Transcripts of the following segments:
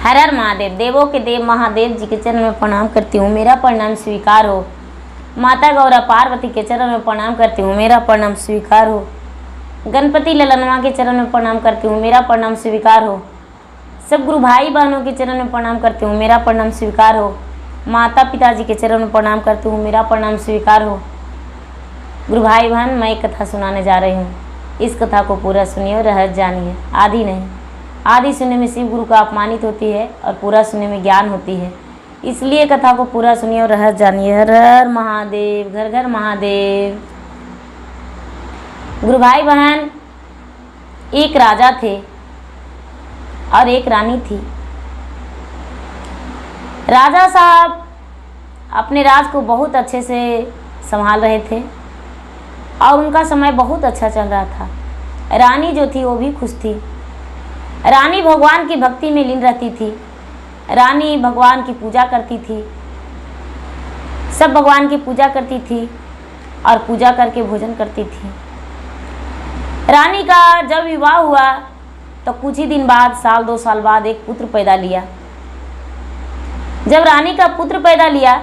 हर हर महादेव। देवों के देव महादेव जी के चरण में प्रणाम करती हूँ, मेरा प्रणाम स्वीकार हो। माता गौरा पार्वती के चरण में प्रणाम करती हूँ, मेरा प्रणाम स्वीकार हो। गणपति ललनवा के चरण में प्रणाम करती हूँ, मेरा प्रणाम स्वीकार हो। सब गुरु भाई बहनों के चरण में प्रणाम करती हूँ, मेरा प्रणाम स्वीकार हो। माता पिताजी के चरण में प्रणाम करती हूँ, मेरा प्रणाम स्वीकार हो। गुरु भाई बहन, मैं एक कथा सुनाने जा रही हूँ। इस कथा को पूरा सुनिए और रहस्य जानिए। आदि नहीं, आदि सुनने में शिव गुरु का अपमानित होती है और पूरा सुनने में ज्ञान होती है। इसलिए कथा को पूरा सुनिए और रहस्य जानिए। हर हर महादेव, घर घर महादेव। गुरु भाई बहन, एक राजा थे और एक रानी थी। राजा साहब अपने राज को बहुत अच्छे से संभाल रहे थे और उनका समय बहुत अच्छा चल रहा था। रानी जो थी वो भी खुश थी। रानी भगवान की भक्ति में लीन रहती थी। रानी भगवान की पूजा करती थी, सब भगवान की पूजा करती थी और पूजा करके भोजन करती थी। रानी का जब विवाह हुआ तो कुछ ही दिन बाद, साल 2 साल बाद एक पुत्र पैदा लिया। जब रानी का पुत्र पैदा लिया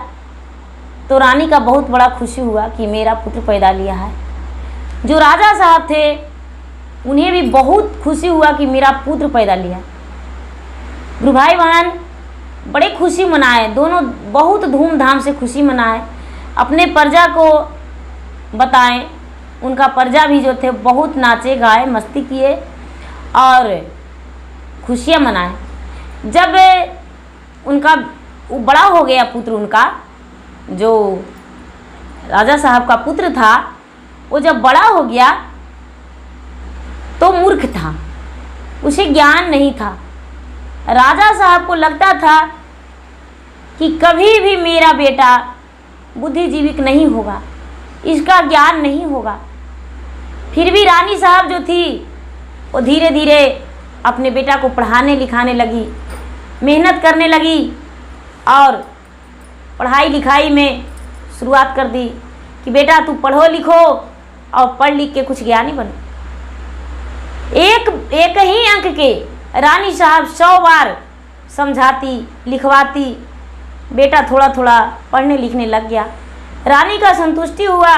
तो रानी का बहुत बड़ा खुशी हुआ कि मेरा पुत्र पैदा लिया है। जो राजा साहब थे उन्हें भी बहुत खुशी हुआ कि मेरा पुत्र पैदा लिया। गुरु भाई बहन, बड़े खुशी मनाए, दोनों बहुत धूमधाम से खुशी मनाए। अपने प्रजा को बताएं, उनका प्रजा भी जो थे बहुत नाचे गाए, मस्ती किए और खुशियाँ मनाए। जब उनका बड़ा हो गया पुत्र, उनका जो राजा साहब का पुत्र था, वो जब बड़ा हो गया तो मूर्ख था, उसे ज्ञान नहीं था। राजा साहब को लगता था कि कभी भी मेरा बेटा बुद्धिजीविक नहीं होगा, इसका ज्ञान नहीं होगा। फिर भी रानी साहब जो थी वो धीरे धीरे अपने बेटा को पढ़ाने लिखाने लगी, मेहनत करने लगी और पढ़ाई लिखाई में शुरुआत कर दी कि बेटा तू पढ़ो लिखो और पढ़ लिख के कुछ ज्ञानी बनो। एक ही अंक के रानी साहब 100 बार समझाती लिखवाती, बेटा थोड़ा थोड़ा पढ़ने लिखने लग गया। रानी का संतुष्टि हुआ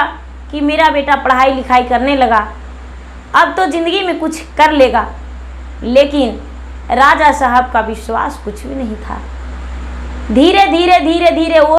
कि मेरा बेटा पढ़ाई लिखाई करने लगा, अब तो ज़िंदगी में कुछ कर लेगा। लेकिन राजा साहब का विश्वास कुछ भी नहीं था। धीरे धीरे धीरे धीरे वो